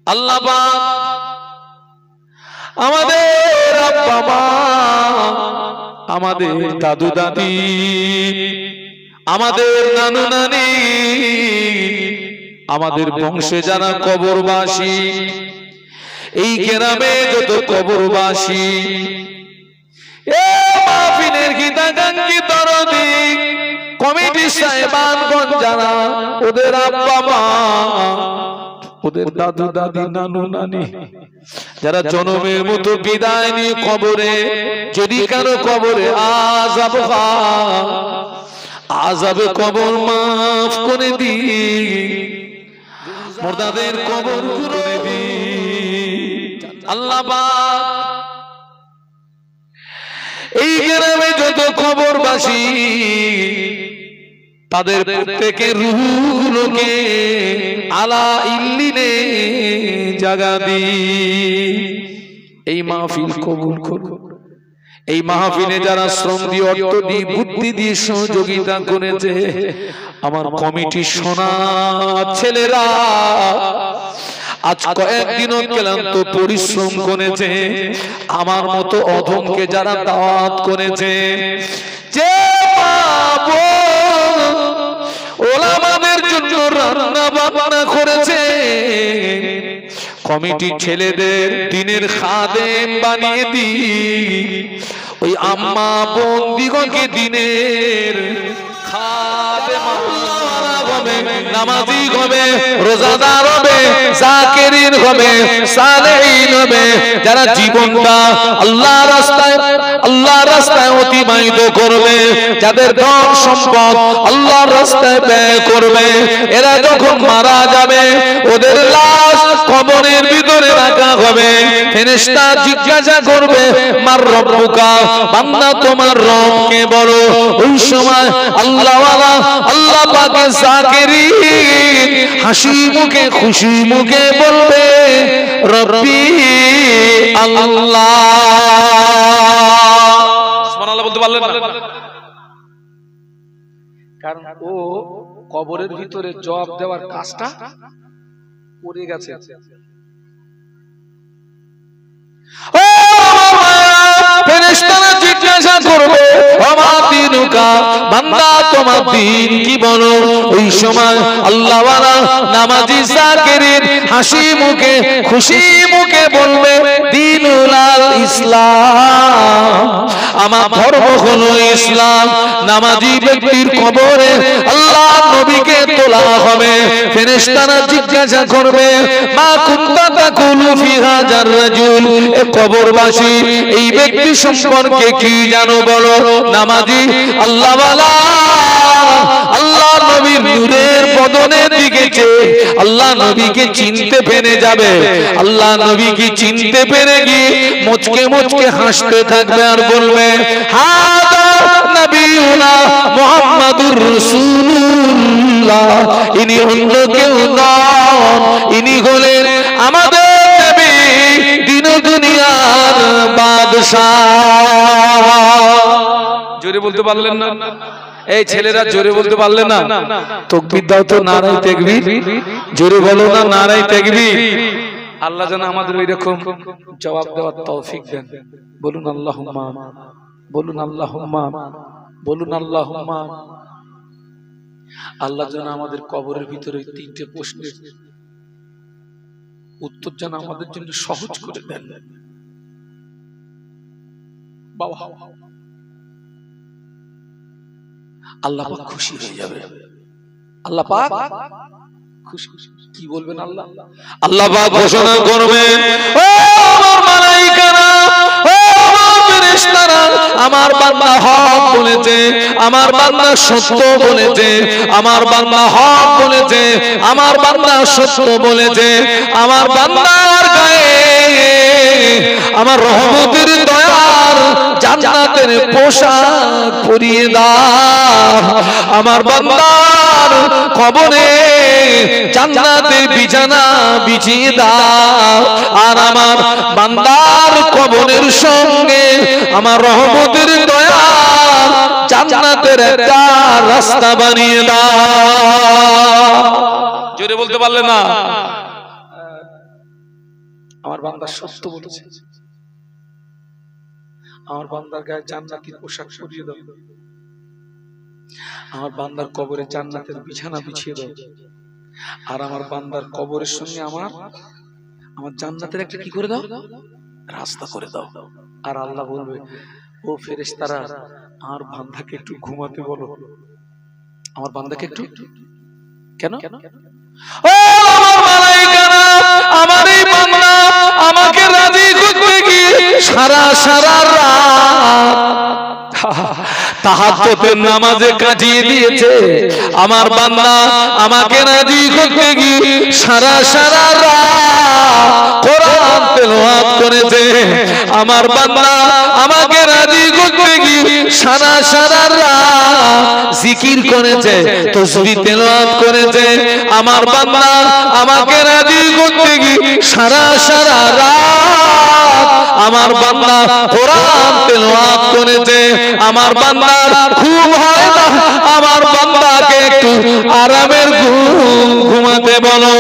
আল্লাহ পাক আমাদের আব্বা মা, আমাদের দাদু দাদি, আমাদের নানু নানি, আমাদের বংশে যারা কবরবাসী, এই গ্রামে যত কবরবাসী, এ মাহফিলের হিতাকাঙ্ক্ষী দরদি কমিটি সাহেবানগণ যারা, ওদের আব্বা মা, ওদের দাদু দাদি, নানু নানি, যারা জনমের মতো বিদায় নিয়ে কবরে, যদি কারো কবরে আযাব হয়, আযাবে কবর মাফ করে দি, মুর্দাদের কবর করে দি। আল্লাহ পাক এই গ্রামে যত কবরবাসী, তাদের প্রত্যেকের রূহগুলোকে আলা ইল্লিনে জায়গা দি। এই মাহফিল কবুল করো। এই মাহফিলে যারা শ্রম দিয়ে, অর্থ দিয়ে, বুদ্ধি দিয়ে সহযোগিতা করেছে, আমার কমিটি সোনা ছেলেরা আজ কয়েকদিনও ক্লান্ত পরিশ্রম করেছে, আমার মতো অধমকে যারা দাওয়াত করেছে, যে ওলামাদের জন্য রান্না বান্না করেছে, কমিটি ছেলেদের দিনের খাদেম বানিয়ে দি, ওই আম্মা বোন দিগকে দিনের খাদেম হবে, নামাজি হবে, রোজাদার হবে, যাকিরিন হবে, সালেহিন হবে, যারা জীবনটা আল্লাহর রাস্তায় অতিবাহিত করবে, যাদের ধন সম্পদ আল্লাহর রাস্তায় ব্যয় করবে, এরা যখন মারা যাবে ওদের লাশ কবরের ভিতরে রাখা হবে, ফেরেশতা জিজ্ঞাসা করবে মার রব্বুকা, বান্দা তোমার রব কে বলো। ওই সময় আল্লাহওয়ালা, আল্লাহ পাকের যাকিরিন হাসি মুখে খুশি মুখে বলবে রব্বি আল্লাহ। সুবহানাল্লাহ বলতে পারলেন না? কারণ ও কবরের ভিতরে জবাব দেওয়ার কাজটা করে গেছে। ফেরেশতারা জিজ্ঞাসা করবে আমার দিনুকা, বান্দা তোমার দিন কি বলো। ওই সময় আল্লাহওয়ালা নামাজি যাকিরিন হাসি মুখে খুশি মুখে বলবে দিনুল ইসলাম, আমার ধর্ম হলো ইসলাম। নামাজি ব্যক্তির কবরে আল্লাহ নবীকে তোলা হবে, ফেরেশতারা জিজ্ঞাসা করবে মা কুনতা তাকুলু ফি হাযার রাজুল, এ কবরবাসী এই ব্যক্তি সম্পর্কে কি জানো বলো। নামাজি আল্লাহওয়ালা আল্লাহ নবীর নূরের বদনের দিকে চেয়ে আল্লাহ নবীকে চিনতে পেরে যাবে, আল্লাহ নবীকে চিনতে পেরে গিয়ে মুচকে মুচকে হাসতে থাকবে আর বলবে হাদা নবিয়ুনা মুহাম্মাদুর রাসূলুল্লাহ, ইনি অন্য কেউ নন, ইনি হলেন আমাদের নবী, দিন দুনিয়ার বাদশাহ। জোরে বলতে পারলেন না? এই ছেলেরা জোরে বলতে পারলে না? তাকবীর দাও তো, নারায়ে তাকবীর। জোরে বলো না নারায়ে তাকবীর। আল্লাহ যেন আমাদের এরকম জবাব দেওয়ার তৌফিক দেন। বলুন আল্লাহুম্মা, বলুন আল্লাহুম্মা, বলুন আল্লাহুম্মা। আল্লাহ যেন আমাদের কবরের ভিতরে তিনটে প্রশ্নের উত্তর যেন আমাদের জন্য সহজ করে দেন। বাবা আল্লাহ পাক খুশি হয়ে যাবে। আল্লাহ পাক খুশি। কি বলবেন আল্লাহ? আল্লাহ পাক ঘোষণা করবেন ও আমার মালায়েকারা, ও আমার ফেরেশতারা, আমার বান্দা হক বলেছে, আমার বান্দা সত্য বলেছে, আমার বান্দা হক বলেছে, আমার বান্দা সত্য বলেছে, আমার বান্দার গায়ে আমার রহমতের দয়ার জান্নাতের পোশাক পরিয়ে দাও, আমার বান্দার কবরে জান্নাতের বিছানা বিছিয়ে দাও, আর আমার বান্দার কবরের সঙ্গে আমার রহমতের দয়া জান্নাতের একটা রাস্তা বানিয়ে দাও। জোরে বলতে পারলে না? আমার বান্দা সত্য বলেছে, আমার বান্দার গায়ে জান্নাতের পোশাক পরিয়ে দাও, আমার বান্দার কবরে জান্নাতের বিছানা বিছিয়ে দাও, আর আমার বান্দার কবরের সঙ্গে আমার জান্নাতের একটা কি করে দাও, রাস্তা করে দাও। আর আল্লাহ বলবে, ও ফেরেশতারা, আমার বান্দাকে একটু ঘুমাতে বলো, আমার বান্দাকে একটু। কেন? ও আমার মালায়েকারা, আমার এই বান্দা আমাকে রাজি করতে গিয়ে সারা রাত তাহাজ্জুদের নামাজে কাটিয়ে দিয়েছে। আমার বান্দা আমাকে রাজি করতে গিয়ে সারা রাত কোরআন তেলাওয়াত করেছে। আমার বান্দা আমাকে রাজি করতে গিয়ে সারা রাত জিকির করেছে, তাসবিহ তেলাওয়াত করেছে। আমার বান্দা আমাকে রাজি করতে গিয়ে সারা রাত আমার বান্দা কোরআন তেলাওয়াত করেছে। আমার বান্দার ঘুম হয় না, আমার বান্দাকে একটু আরামের ঘুমাতে বলো।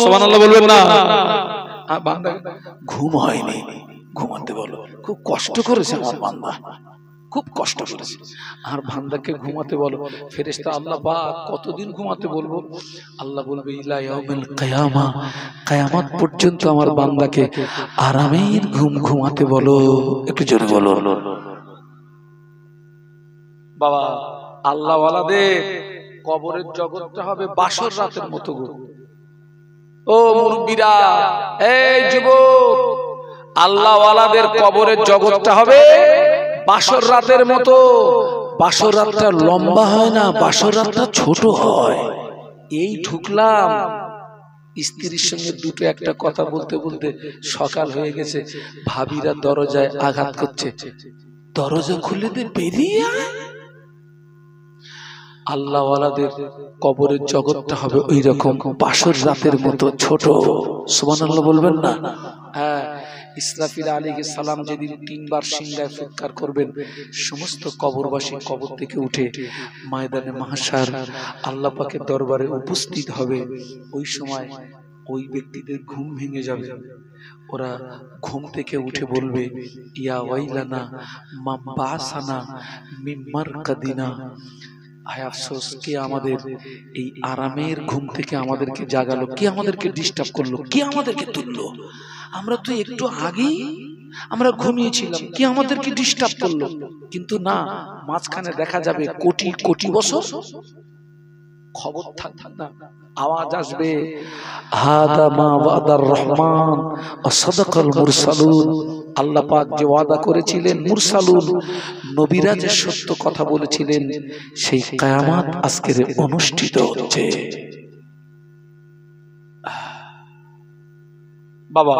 সুবহানাল্লাহ বলবেন না? বান্দা ঘুম হয়নি, ঘুমাতে বলো। খুব কষ্ট করেছে আমার বান্দা, খুব কষ্ট করেছে, আর বান্দাকে ঘুমাতে বলো। ফেরেশতা আল্লাহ পাক কতদিন ঘুমাতে বলবো? আল্লাহ বলবে, ইলা ইয়াউমিল কিয়ামা, কিয়ামত পর্যন্ত আমার বান্দাকে আরামের ঘুম ঘুমাতে বলো। একটু জোরে বলো। বাবা, আল্লাহ ওয়ালাদের কবরের জগৎটা হবে বাসর রাতের মতো গো। ও মুরব্বিরা, এই যুবক, আল্লাহ ওয়ালাদের কবরের জগৎটা হবে বাসর রাতের মতো। বাসর রাতটা লম্বা হয় না, বাসর রাতটা ছোট হয়। এই ঢুকলাম, স্ত্রীর সঙ্গে দুটো একটা কথা বলতে বলতে সকাল হয়ে গেছে। ভাবিরা দরজায় আঘাত করছে, দরজা খুলে দে, বেরিয়ে আয়। আল্লাহ ওয়ালাদের কবরের জগৎটা হবে ওই রকম বাসর রাতের মতো ছোট। সুবহানাল্লাহ বলবেন না? হ্যাঁ, ইসরাফিল আলাইহিস সালাম যেদিন 3 বার সিংহায় ফুৎকার করবেন, সমস্ত কবরবাসী কবর থেকে উঠে ময়দানে মাহশার আল্লাহ পাকের দরবারে উপস্থিত হবে। ওই সময় ওই ব্যক্তিদের ঘুম ভেঙে যাবে। ওরা ঘুম থেকে উঠে বলবে, ইয়া ওয়াইলানা মা বাসানা মিন মারকাদিনা, হায় আফসোস, কে আমাদের এই আরামের ঘুম থেকে আমাদেরকে জাগালো, কে আমাদেরকে ডিস্টার্ব করলো, কে আমাদেরকে তুললো? আমরা তো একটু আগেই আমরা ঘুমিয়েছিলাম, কে আমাদেরকে ডিস্টার্ব করলো? কিন্তু না, মাঝখানে দেখা যাবে কোটি কোটি বছর খবর থাকবে না, আওয়াজ আসবে, হাদা মা ওয়াদার রহমান ওয়া সাদাকাল মুরসালুন। আল্লাহ পাক যে ওয়াদা করেছিলেন, মুরসালুন নবীরা যে সত্য কথা বলেছিলেন, সেই কিয়ামত আজকে অনুষ্ঠিত হচ্ছে। বাবা,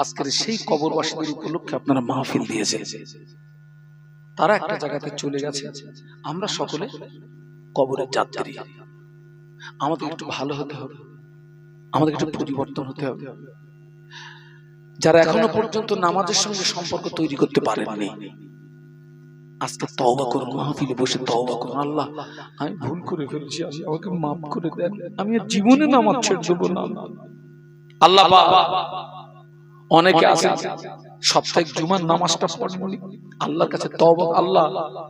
আজকের সেই কবরবাসীদের উপলক্ষে আপনারা মাহফিল দিয়েছেন। তারা একটা জায়গাতে চলে গেছে, আমরা সকলে কবরের যাত্রী। আমাদের একটু ভালো হতে হবে, আমাদের একটু পরিবর্তন হতে হবে। যারা এখনো পর্যন্ত নামাজের সঙ্গে সম্পর্ক তৈরি করতে পারেননি, আজকে তওবা করুন, মাহফিলে বসে তওবা করুন। আল্লাহ, আমি ভুল করে ফেলেছি, আমাকে মাফ করে দেন, আমি জীবনে নামাজ ছেড়ে দেব না। আল্লাহ পাক, অনেকে আছেন সাপ্তাহিক জুমার নামাজটা পড়েননি, আল্লাহর কাছে তওবা, আল্লাহ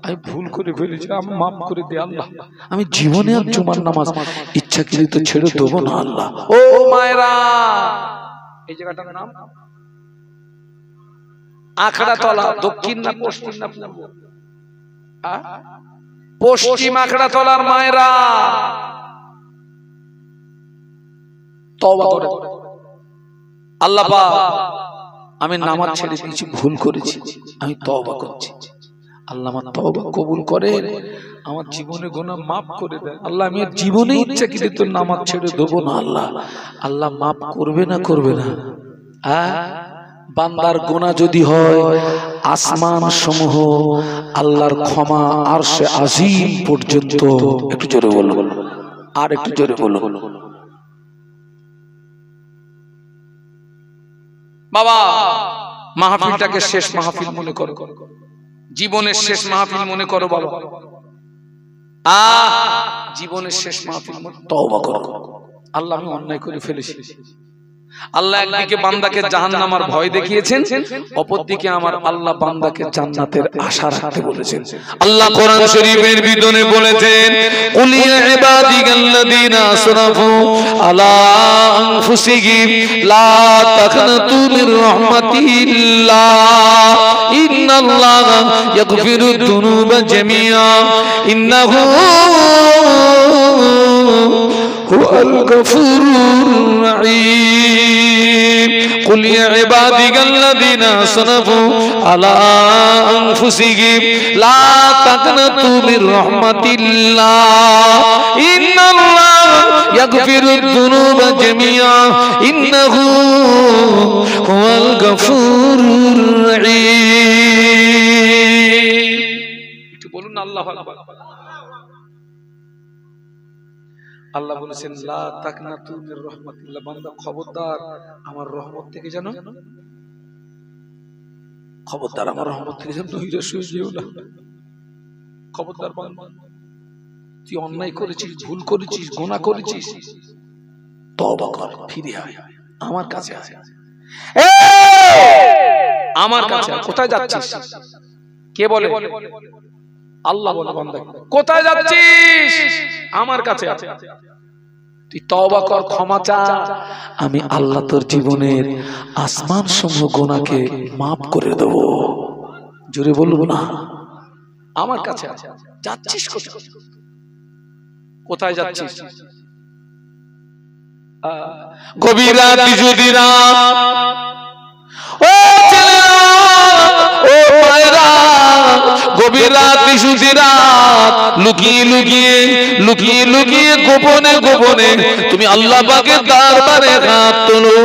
আমি ভুল করে ফেলেছি, আমি মাফ করে দে। আল্লাহ, আমি জীবনে আর জুমার নামাজ ইচ্ছাকৃত ছেড়ে দেব না। আল্লাহ, ও মায়েরা, এই জায়গাটার নাম আখড়াতলা, দক্ষিণ না পশ্চিম না পূর্ব? পশ্চিম আখড়াতলার মায়েরা তওবা করে, আল্লাহ পাক আমি নামাজ ছেড়ে দিয়েছি, ভুল করেছি, আমি তওবা করছি। আল্লাহ আমার তওবা কবুল করেন, আমার জীবনে গুনাহ মাফ করে দেন। আল্লাহ, আমি জীবনে ইচ্ছাকৃত নামাজ ছেড়ে দেব না। আল্লাহ, আল্লাহ মাফ করবে না, করবে না? বান্দার গুনাহ যদি হয় আসমান সমূহ আল্লাহর ক্ষমা আরশে আজিম পর্যন্ত। একটু জোরে বলো, আর একটু জোরে বলো। বাবা, মাহফিলটাকে শেষ মাহফিল মনে করো, জীবনের শেষ মাহফিল মনে করো বাবা। জীবনের শেষ মাহফিল, তওবা করো। আল্লাহ, আমি অন্যায় করে ফেলেছি, আল্লাহ একদিকে বান্দাকে জাহান্নামের ভয় দেখিয়েছেন, অপরদিকে আমার আল্লাহ বান্দাকে জান্নাতের আশা রাখতে বলেছেন। আল্লাহ কোরআন শরীফের ভিতরে বলেছেন, কুল ইয়া ইবাদিয়াল্লাযীনা আসরাফু আলা আনফুসিহিম লা তাকনাতু মির রাহমাতিল্লাহ ইন্নাল্লাহা ইয়াগফিরুদ যুনুবা জামিআ ইন্নাহু হুয়াল গফুরুর রহিম। কুল ইয়া ইবাদিয়াল্লাযীনা আসরাফু আলা আনফুসিহিম লা তাকনাতু মির রাহমাতিল্লাহ ইন্নাল্লাহা ইয়াগফিরুদ যুনুবা জামিআ ইন্নাহু হুয়াল গফুরুর রহিম। একটু বলুন না আল্লাহু আকবার। আল্লাহ বলেছেন লা তাকনাতু মির রাহমাতিল্লাহ, বান্দা খবরদার আমার রহমত থেকে যেন, খবরদার আমার রহমত থেকে যেন নৈরাশ্য হয়ে যেও না। খবরদার বান্দা, তুই অন্যায় করেছিস, ভুল করেছিস, গুনাহ করেছিস, তওবা কর, ফিরে আয়, আমার কাছে আয়, আমার কাছে আয়। কোথায় যাচ্ছিস? কে বলে? আল্লাহ বলে বান্দা, কোথায় যাচ্ছিস? আমার কাছে আছে। তুই তওবা কর, ক্ষমা চা, আমি আল্লাহ তোর জীবনের আসমান সমূহ গুনাহকে maaf করে দেব। জোরে বলবো না? আমার কাছে আছে। যাচ্ছিস কোথায়? কোথায় যাচ্ছিস? গভীর রাত, যদি রাত, ও ছেলেরা, ও ভাইরা, গভীর রাত, বিশুদ্ধি রাত, লুকিয়ে লুকিয়ে লুকিয়ে লুকিয়ে গোপনে গোপনে তুমি আল্লাহ পাকের দরবারে হাত তোলো,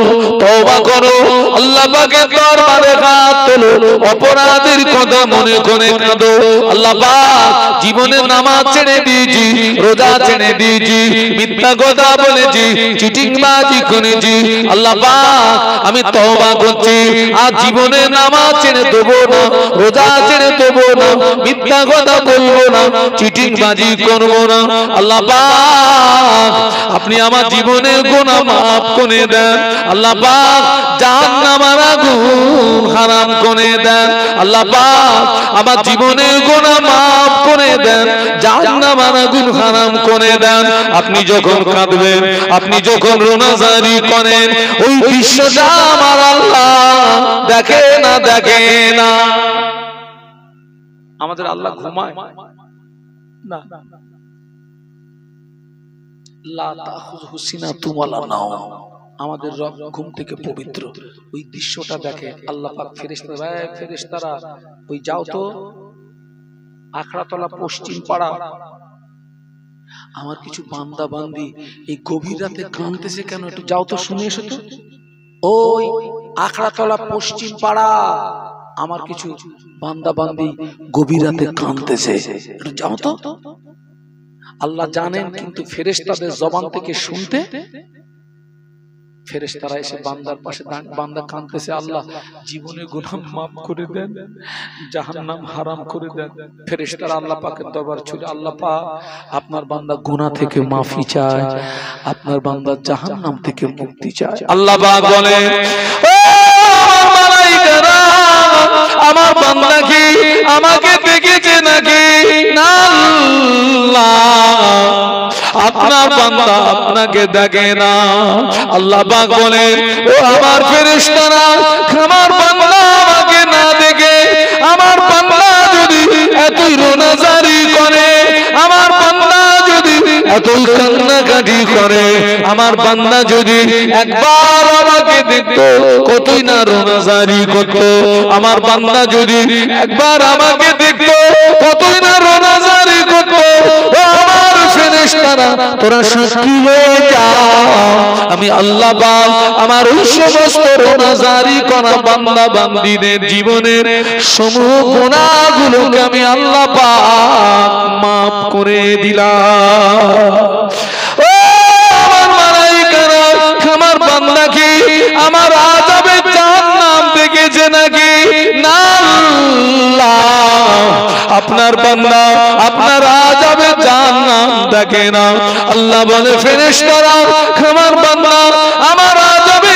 তওবা করো, আল্লাহ পাকের দরবারে হাত তোলো, অপরাধের কথা মনে করে কাঁদো। আল্লাহ পাক জীবনে নামাজ ছেড়ে দিয়েছি, রোজা ছেড়ে দিয়েছি, মিথ্যা কথা বলেছি, চিটিংবাজি করেছি, আল্লাহ পাক আমি তওবা করছি, আর জীবনে নামাজ ছেড়ে দেবো না, রোজা ছেড়ে দেবো না, মিথ্যা কথা বলবো না, চিটিংবাজি করবো না। আল্লাহ পাক আপনি আমার জীবনের গুনাহ maaf করে দেন। আল্লাহ পাক জাহান্নামের আগুন হারাম করে দেন। আল্লাহ পাক আমার জীবনের গুনাহ maaf করে দেন, জাহান্নামের আগুন হারাম করে দেন। আপনি যখন কাঁদবেন, আপনি যখন রোনাজারি করেন, ওই দৃশ্যটা আমার আল্লাহ দেখে না, দেখে না। আমাদের আল্লাহ ঘুমায় না, লা তাখুযুহু সিনাতুন ওয়ালা নাওম, আমাদের রব ঘুম থেকে পবিত্র। ওই দৃশ্যটা দেখে আল্লাহ পাক ফেরেশতারা ওই যাও তো আখড়াতলা পশ্চিম পাড়া, আমার কিছু বান্দা বান্দি এই গভীর রাতে কাঁদতেছে কেন, একটু যাও তো শুনে এসো তো। ওই আখড়াতলা পশ্চিম পাড়া আমার কিছু বান্দা বান্দি গভীর রাতে কাঁদতেছে, একটু যাও তো। আল্লাহ জানেন, কিন্তু ফেরেশতাদের জবান থেকে শুনতে ফেরেশতারা এসে বান্দার পাশে, বান্দা কাঁদতেছে, আল্লাহ জীবনের গুনাহ maaf করে দেন, জাহান্নাম হারাম করে দেন। ফেরেশতারা আল্লাহ পাকের দরবারে ছুটে, আল্লাহ পাক আপনার বান্দা গুনাহ থেকে মাফি চায়, আপনার বান্দা জাহান্নাম থেকে মুক্তি চায়। আল্লাহ পাক বলে, ও মালায়েকারা, আমার বান্দা কি আমাকে দেখেছে নাকি? না, আপনার বান্দা আপনাকে দেখে না। আল্লাহ পাক বলে, ও আমার ফেরেশতারা, আমার বান্দা আমাকে না দেখে, আমার বান্দা যদি এতই রোনাজারি করে, আমার বান্দা যদি এতই কান্নাকাটি করে, আমার বান্দা যদি একবার আমাকে দেখতো, কতই না রোনাজারি করতো। আমার বান্দা যদি একবার আমাকে দেখতো, কতই না রোনাজারি করতো। আমার ফেরেশতারা তোরা সাক্ষী হয়ে যা, আমি আল্লাহ পাক আমার ওই সমস্ত রোনাজারি করা বান্দা বান্দীদের জীবনের সমূহ গুনাহগুলোকে আমি আল্লাহ পাক maaf করে দিলাম। ও আমার মালায়েকারা, আমার বান্দা কি আমার আযাবে জাহান্নাম দেখেছে নাকি? না, আপনার বান্দা আপনার আযাবে জাহান্নাম দেখে না। আল্লাহ বলে, ফেরেশতারা আমার বান্দা আমার আযাবে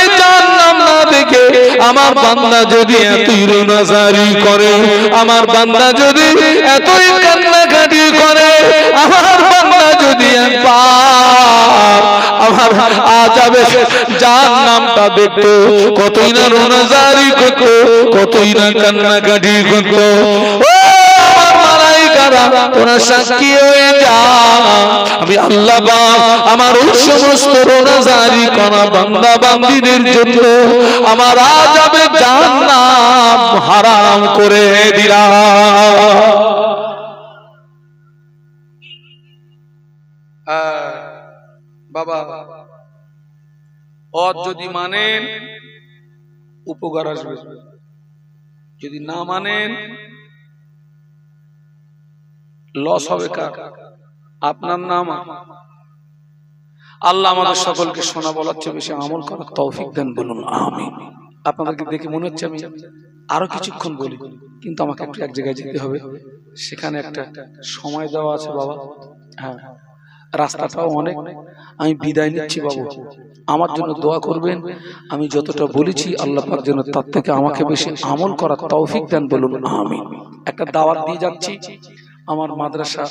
আমার বান্দা যদি এতই রোনাজারি করে, আমার বান্দা যদি এতই কান্নাকাটি করে, আমার বান্দা যদি একবার আমার আযাবে জাহান্নামটা দেখতো, কতই না রোনাজারি করতো, কতই না কান্নাকাটি করতো। তোরা সাক্ষী হয়ে যা, আমি আল্লাহ পাক আমার ওই সমস্ত রোনাজারি করা বান্দা বান্দীদের জন্য আমার আযাবে জাহান্নাম হারাম করে দিলাম। বাবা যদি মানেন উপকার আসবে, যদি না মানেন লস হবে। কার? আপনার নাম। আল্লাহ আমাদের সকলকে শোনা বলার চেয়ে বেশি আমল করার তৌফিক দেন, বলুন আমিন। আপনাদেরকে দেখে মনে হচ্ছে আমি আরো কিছুক্ষণ বলি, কিন্তু আমাকে একটু এক জায়গায় যেতে হবে, সেখানে একটা সময় দেওয়া আছে বাবা। হ্যাঁ, রাস্তাটাও অনেক, আমি বিদায় নিচ্ছি বাবু। আমার জন্য দোয়া করবেন, আমি যতটা বলেছি আল্লাহ পাক যেন তার থেকে আমাকে বেশি আমল করার তৌফিক দেন, বলুন আমিন। একটা দাওয়াত দিয়ে যাচ্ছি, আমার মাদ্রাসা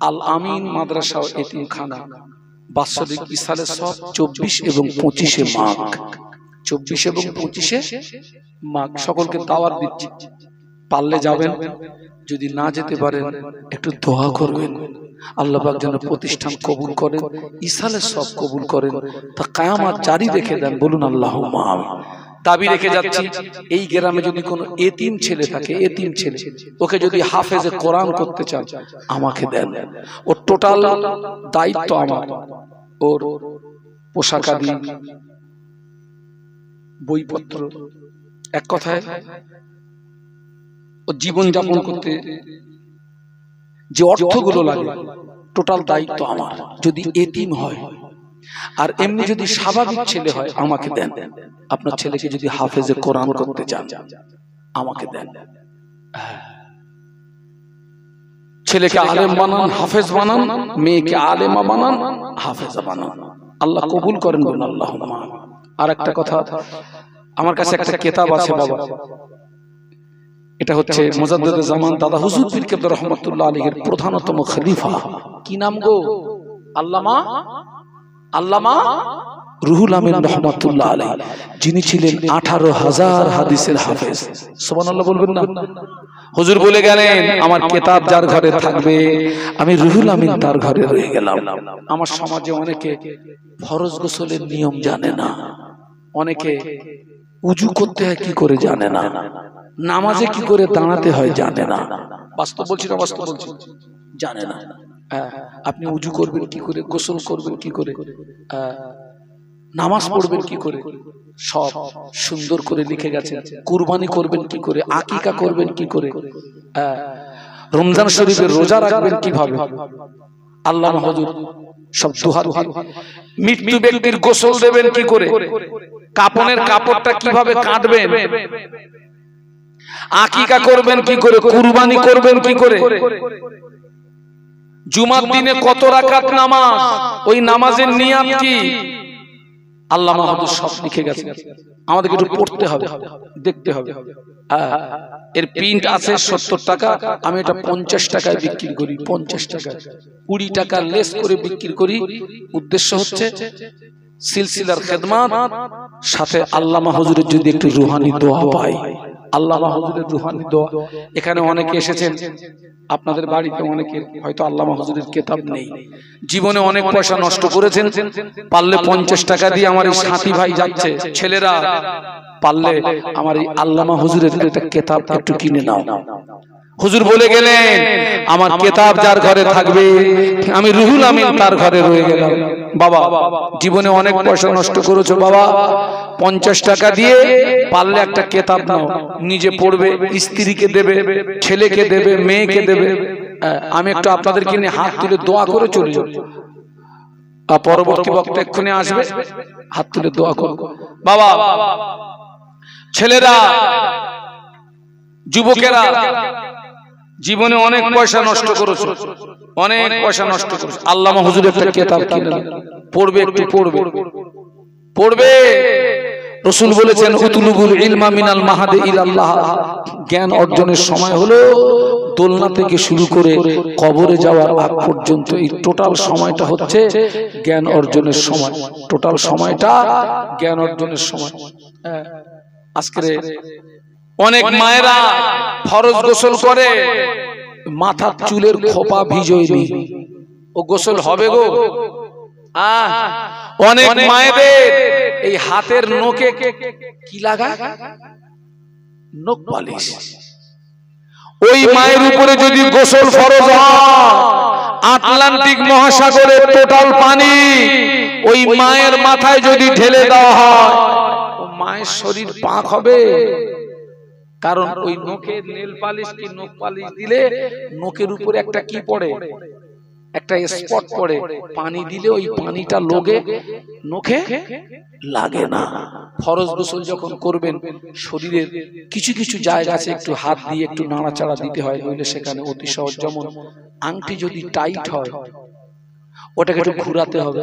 আল আমিন মাদ্রাসা ও এতিমখানা বাৎসরিক ইসালে সব 24 এবং 25 মাঘ, 24 এবং 25 মাঘ সকলকে দাওয়াত দিচ্ছি। পারলে যাবেন, যদি না যেতে পারেন একটু দোয়া করবেন, আল্লাহ পাক যেন প্রতিষ্ঠান কবুল করেন, ইসালে সব কবুল করেন, তা কিয়ামত জারি রেখে দেন, বলুন আল্লাহুম্মা আমিন। দাবি রেখে যাচ্ছি, এই গ্রামে যদি কোনো এতিম ছেলে থাকে, এতিম ছেলে, ওকে যদি হাফেজে কোরআন করতে চান আমাকে দেন, ওর টোটাল দায়িত্ব আমার, ওর পোশাকাদি, বইপত্র, এক কথায় ও জীবন যাপন করতে যে অর্থগুলো লাগে টোটাল দায়িত্ব আমার। যদি এতিম হয় আর এমনি যদি স্বাভাবিক ছেলে হয় আমাকে দেন। আপনার ছেলেকে যদি হাফেজে কোরআন করতে চান আমাকে দেন। ছেলেকে আলেম বানান, হাফেজ বানান, মেয়েকে আলেমা বানান, হাফেজা বানান, আল্লাহ কবুল করেন, বলুন আল্লাহুম্মা। আর একটা কথা, আমার কাছে একটা কিতাব আছে বাবা, এটা হচ্ছে মুজাদ্দিদে জামান দাদা হুজুর পীর কেবলা রহমাতুল্লাহ আলাইহির প্রধানতম খলিফা, কি নাম গো? আল্লামা রুহুল আমিন রহমাতুল্লাহ আলাইহি, যিনি ছিলেন 18,000 হাদিসের হাফেজ। সুবহানাল্লাহ বলবেন না? হুজুর বলে গেলেন, আমার কিতাব যার ঘরে থাকবে আমি রুহুল আমিন তার ঘরে রয়ে গেলাম। আমার সমাজে অনেকে ফরজ গোসলের নিয়ম জানে না, অনেকে উজু করতে হয় কি করে জানে না, নামাজে কি করে দাঁড়াতে হয় জানে না। বাস্তব বলছি না, বাস্তব বলছি, জানে না। আপনি উজু করবেন কি করে, গোসল করবেন কি করে, নামাজ পড়বেন কি করে, সব সুন্দর করে লিখে গেছে। কুরবানি করবেন কি করে, আকিকা করবেন কি করে, রমজান শরীফের রোজা রাখবেন কিভাবে, আল্লামা হুজুর সব দুহাত। মৃত্যু ব্যক্তির গোসল দেবেন কি করে, কাপনের কাপড়টা কিভাবে কাটবেন, আকিকা করবেন কি করে, কুরবানি করবেন কি করে, জুমার দিনে কত রাকাত নামাজ, ওই নামাজের নিয়াত কি, আল্লামা হুজুর সব লিখে গেছে। আমাদেরকে একটু পড়তে হবে, দেখতে হবে। এর প্রিন্ট আছে 70 টাকা, আমি এটা 50 টাকায় বিক্রি করি, 50 টাকা 20 টাকা লেস করে বিক্রি করি। উদ্দেশ্য হচ্ছে সিলসিলার খেদমত, সাথে আল্লামা হুজুরের যদি একটু রুহানি দোয়া পাই, আল্লামা হুজুরের রুহানি দোয়া। এখানে অনেকে এসেছেন, আপনাদের বাড়িতে অনেকে হয়তো আল্লামা হুজুরের কিতাব নেই, জীবনে অনেক পয়সা নষ্ট করেছেন, পারলে 50 টাকা দিয়ে আমার এই সাথী ভাই যাচ্ছে, ছেলেরা পারলে আমার এই আল্লামা হুজুরের একটা কিতাব একটু কিনে নাও। হুজুর বলে গেলেন, আমার কিতাব যার ঘরে থাকবে আমি রুহুল আমিন তার ঘরে রয়ে গেলাম। বাবা জীবনে অনেক পয়সা নষ্ট করেছো বাবা, 50 টাকা দিয়ে পারলে একটা কিতাব নাও, নিজে পড়বে, স্ত্রীকে দেবে, ছেলেকে দেবে, মেয়েকে দেবে। আমি একটু আপনাদেরকে নিয়ে হাত তুলে দোয়া করে চলে যাব, পরবর্তী বক্তা এক্ষুনি আসবে, হাত তুলে দোয়া করব। বাবা ছেলেরা, যুবকেরা, জীবনে অনেক পয়সা নষ্ট করেছো, অনেক পয়সা নষ্ট করেছো, আল্লামা হুজুর একটা কিতাব কিনে পড়বে, একটু পড়বে, পড়বে, রাসূল বলেছেন উতুলুবুল ইলমা মিনাল মাহাদি ইলাল্লাহ, জ্ঞান অর্জনের সময় হলো দোলনা থেকে শুরু করে কবরে যাওয়ার আগ পর্যন্ত। এই টোটাল সময়টা হচ্ছে জ্ঞান অর্জনের সময়, টোটাল সময়টা জ্ঞান অর্জনের সময়। আজকে অনেক মায়েরা ফরজ গোসল করে, মাথার চুলের খোপা ভিজোয় নি, ও গোসল হবে গো? অনেক মায়েদের এই হাতের নখে কি লাগায়? নখ পালিশ। ওই মায়ের উপরে যদি গোসল ফরজ হয়, আটলান্টিক মহাসাগরের টোটাল পানি ওই মায়ের মাথায় যদি ঢেলে দেওয়া হয়, ও মায়ের শরীর পাক হবে। কারণ ওই নখে নেল পালিশ কি নখ পালিশ দিলে নখের উপরে একটা কি পড়ে, একটা স্পট পড়ে, পানি দিলে ওই পানিটা লোগে নখে লাগে না। ফরজ গোসল যখন করবেন শরীরের কিছু কিছু জায়গা আছে একটু হাত দিয়ে একটু নাড়াচাড়া দিতে হয়, নইলে সেখানে অতি সহজ। যেমন আংটি যদি টাইট হয় ওটাকে একটু ঘুরাতে হবে,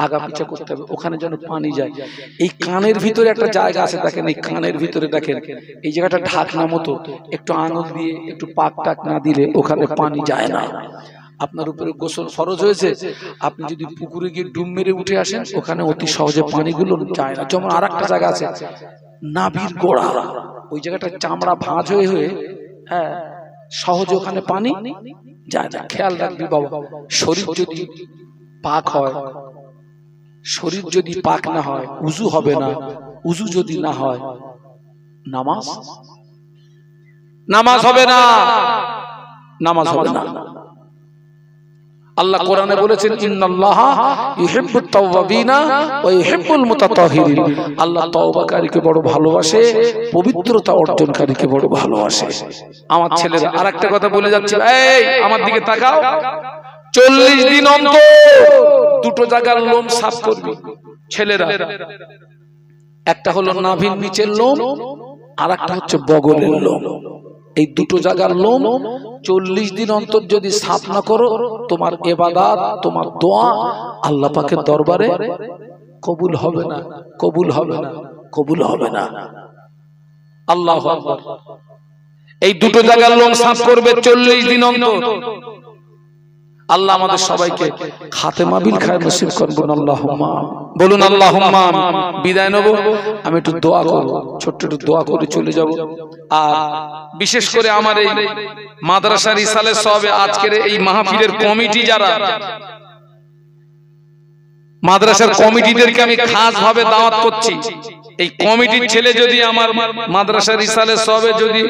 আগা পিছা করতে হবে, ওখানে যেন পানি যায়। এই কানের ভিতরে একটা জায়গা আছে দেখেন, এই কানের ভিতরে দেখেন এই জায়গাটা ঢাকনা মতো, একটু আঙুল দিয়ে একটু পাক টাক না দিলে ওখানে পানি যায় না। আপনার উপরে গোসল ফরজ হয়েছে, আপনি যদি পুকুরে গিয়ে ডুব মেরে উঠে আসেন ওখানে অতি সহজে পানিগুলো যায় না। যেমন আর একটা জায়গা আছে নাভির গোড়া, ওই জায়গাটা চামড়া ভাঁজ হয়ে হয়ে হ্যাঁ সহজে ওখানে পানি যায় না। খেয়াল রাখবি বাবা, শরীর যদি পাক হয়, শরীর যদি পাক না হয় উযু হবে না, উযু যদি না হয় নামাজ হবে না, নামাজ হবে না। আল্লাহ কোরআনে বলেছেন ইন্নাল্লাহা ইউহিব্বুত তাওয়াবিনা ওয়া ইউহিব্বুল মুতাতাহহিরিন। আল্লাহ তওবাকারীকে বড় ভালোবাসে, পবিত্রতা অর্জনকারীকে বড় ভালোবাসে। আমার ছেলেরা আরেকটা কথা বলে যাচ্ছে, এই আমার দিকে তাকাও, 40 দিন অন্তর দুটো জায়গার লোম সাফ করবি ছেলেরা। একটা হলো নাভির নিচের লোম, আর একটা হচ্ছে বগলের লোম। এই দুটো জায়গার লোম 40 দিন অন্তর যদি সাফ না করো, তোমার ইবাদত, তোমার দোয়া আল্লাহ পাকের দরবারে কবুল হবে না, কবুল হবে না, কবুল হবে না। আল্লাহু আকবার। এই দুটো জায়গার লোম সাফ করবে 40 দিন অন্তর। আল্লাহ আমাদের সবাইকে খাতেমা বিল খায়র নসিব করুন, আল্লাহুম্মা বলুন আল্লাহুম্মা। বিদায় নেব, আমি একটু দোয়া করব, ছোট্ট একটু দোয়া করে চলে যাব। আর বিশেষ করে আমার এই মাদ্রাসা রিসালে সবে আজকের এই মাহফিলের কমিটি, যারা মাদ্রাসার কমিটিদেরকে আমি খাস ভাবে দাওয়াত করছি। এই কমিটির ছেলে যদি আমার মাদ্রাসা রিসালে সবে যদি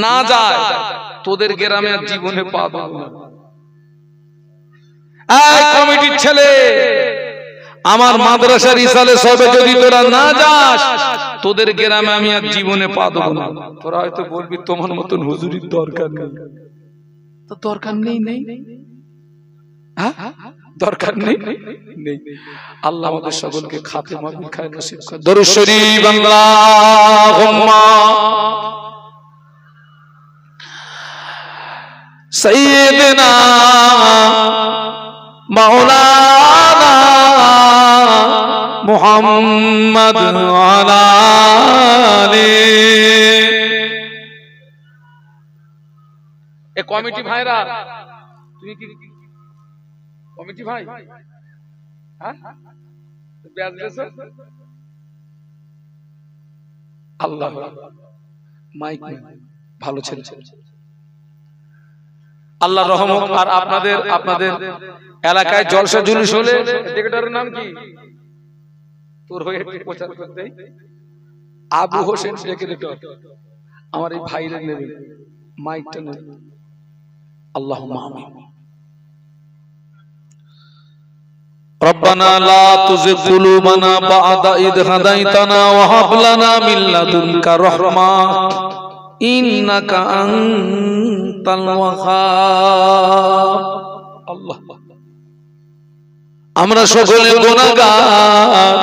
না যায়, তোদের গ্রামে আর জীবনে পা দেব না। এই কমিটির ছেলে, আমার মাদ্রাসা রিসালে সবে যদি তোরা না যাস, তোদের গ্রামে আমি আর জীবনে পা দেব না। তোরা হয়তো বলবি তোমার মতন হুজুরির দরকার নেই, তো দরকার নেই, নেই দরকার নেই, নেই। আল্লাহ আমাদের সকলকে খাতেমা বিল খায়র নসিব করুন। দরুদ শরীফ আল্লাহুম্মা সাইয়্যিদিনা মাওলানা মুহাম্মদ ওয়ালা আলি। এ কমিটি ভাইরা, তুমি কি কমিটি ভাই? হ্যাঁ ব্যাজ দিয়েছো? আল্লাহ মাইক ভালো ছেলে, আল্লাহ রহমত। আর আপনাদের এলাকায় জলসা জুলুস হলে ডেকেটারের নাম কি? তোর হয়ে প্রচার করতে আবু হোসেন ডেকেটার, আমার এই ভাইরা নেবে মাইকটা নেবে। আল্লাহুম্মা আমিন। ربنا لا تزغ قلوبنا بعد إذ هديتنا وهب لنا من لدنك رحمة إنك أنت الوهاب। আল্লাহ, আমরা সকলে গুনাহগার,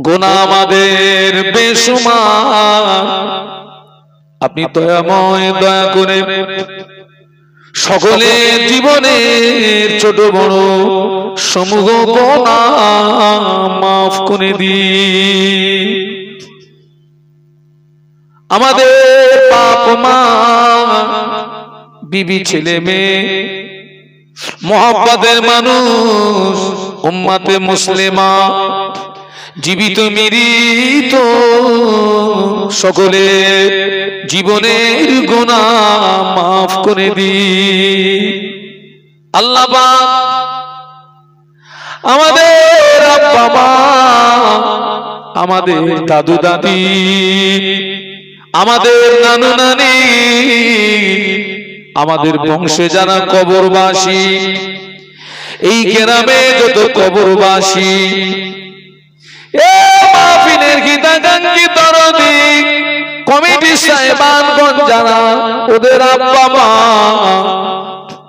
গুনাহ আমাদের বেশুমার। আপনি দয়াময়, দয়া করে সকলের জীবনের ছোট বড় সমূহ গুনাহ মাফ করে দিন। আমাদের বাপ মা বিবি ছেলে মেয়ে মোহাব্বতের মানুষ উম্মতে মুসলিমা জীবিত মৃত সকলে জীবনের গুনাহ মাফ করে দি আল্লাহ পাক আমাদের আব্বা মা আমাদের দাদু দাদি আমাদের নানু নানি আমাদের বংশে যারা কবরবাসী এই গ্রামে যত কবরবাসী এ মাহফিলের হিতাকাঙ্ক্ষী দরদি কমিটি সাহেবানগণ যারা ওদের আব্বা মা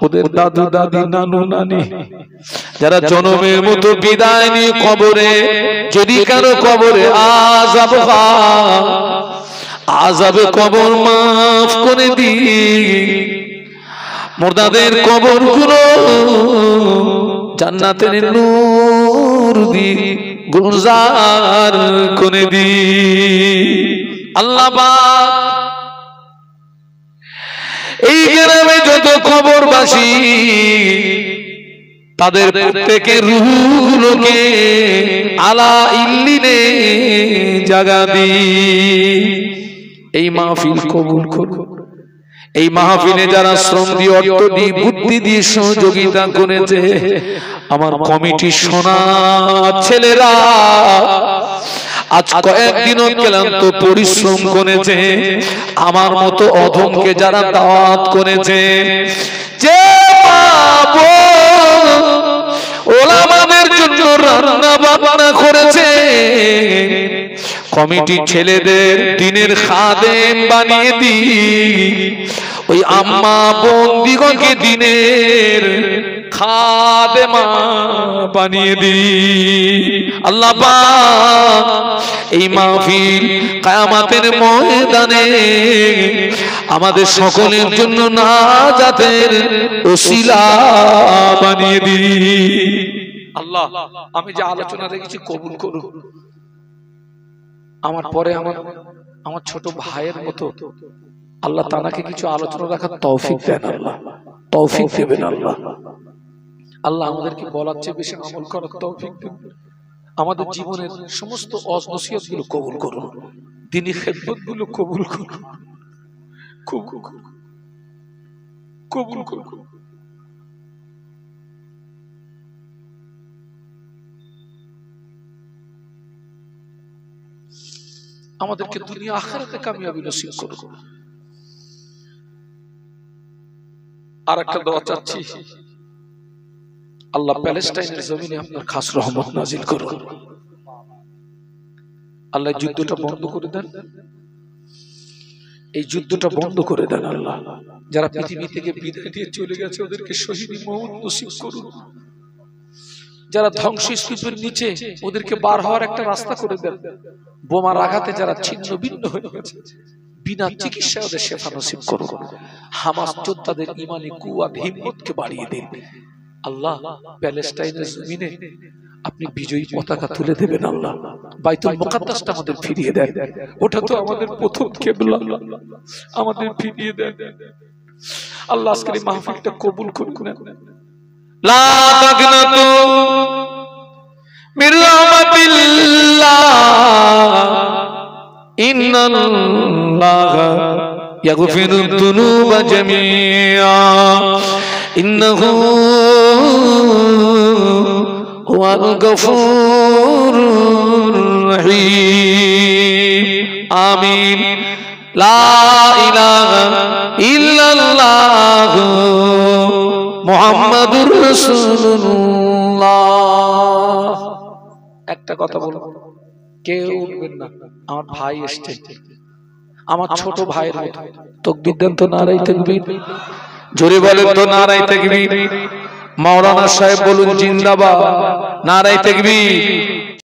ওদের দাদু দাদি নানু নানি যারা জনমের মতো বিদায় নিয়ে কবরে যদি কারো কবরে আযাব হয় আযাবে কবর মাফ করে দি মুর্দাদের কবরগুলো জান্নাতের নূর দিয়ে গুলজার করে দি আল্লাহ পাক এই গ্রামে যত কবরবাসী তাদের প্রত্যেকের রূহগুলোকে আলা ইল্লিনে জায়গা দি এই মাহফিল কবুল করুন এই মাহফিলে যারা শ্রম দিয়ে অর্থ দিয়ে বুদ্ধি দিয়ে সহযোগিতা করেছে আমার কমিটি সোনা ছেলেরা আজ কয়েকদিনও ক্লান্ত পরিশ্রম করেছে আমার মতো অধমকে যারা দাওয়াত করেছে যে ওলামাদের জন্য রান্না বান্না করেছে কমিটি ছেলেদের দিনের খাদেম বানিয়ে দি ওই আম্মা বোন দিগকে দিনের খাদেমা বানিয়ে দি আল্লাহ পাক এই মাহফিল কিয়ামতের ময়দানে আমাদের সকলের জন্য নাজাতের ওসিলা বানিয়ে দি আল্লাহ আমি যে আলোচনা রেখেছি কবুল করুন আমার পরে আমার ছোট ভাইয়ের মতো আল্লাহ তানাকে কিছু আলোচনা রাখার তৌফিক দেন আল্লাহ তৌফিক দেবেন আল্লাহ আল্লাহ আমাদেরকে বলার চেয়ে বেশি আমল করার তৌফিক দেন আমাদের জীবনের সমস্ত ওয়াজ গুলো কবুল করুন দ্বীনি খেদমত গুলো কবুল করুন কবুল করুন আমাদেরকে দুনিয়া আখিরাতে কামিয়াবি নসিব করুন আর একটা দোয়া চাচ্ছি আল্লাহ প্যালেস্টাইনের জমিনে আপনার খাস রহমত নাজিল করুন আল্লাহ যুদ্ধটা বন্ধ করে দেন এই যুদ্ধটা বন্ধ করে দেন আল্লাহ যারা পৃথিবী থেকে বিদায় দিয়ে চলে গেছে ওদেরকে শহীদ মওত নসিব করুন যারা ধ্বংসস্তূপের নিচে ওদেরকে বার হওয়ার একটা রাস্তা করে দেন বোমার আঘাতে যারা ছিন্ন ভিন্ন হয়ে গেছে বিনা চিকিৎসায় ওদের শেফা নসিব করুন হামাস যোদ্ধাদের ঈমানি কুওয়াত হিম্মতকে বাড়িয়ে দিন আল্লাহ প্যালেস্টাইনের জমিনে আপনি বিজয়ী পতাকা তুলে দেবেন আল্লাহ বাইতুল মুকাদ্দাসটা আমাদের ফিরিয়ে দেন ওটা তো আমাদের প্রথম কিবলা আমাদের ফিরিয়ে দেন আল্লাহ আজকের এই মাহফিলটা কবুল করুন লা তাগনাতু মির রাহমাতিল্লাহ ইন্নাল্লাহা ইয়াগফিরুদ দুনুবা জামিআ ইন্নাহু হুয়াল গফুরুর রহিম আমিন লা ইলাহা ইল্লাল্লাহু মুহাম্মাদুর রাসূলুল্লাহ একটা কথা বলবো কেউ উঠবেন না আমার ভাই এসেছে আমার ছোট ভাইয়ের মতো তাকবীর দেন তো নারায়ে তাকবীর জোরে বলেন তো নারায়ে তাকবীর মাওলানা সাহেব বলুন জিন্দাবাদ নারায়ে তাকবীর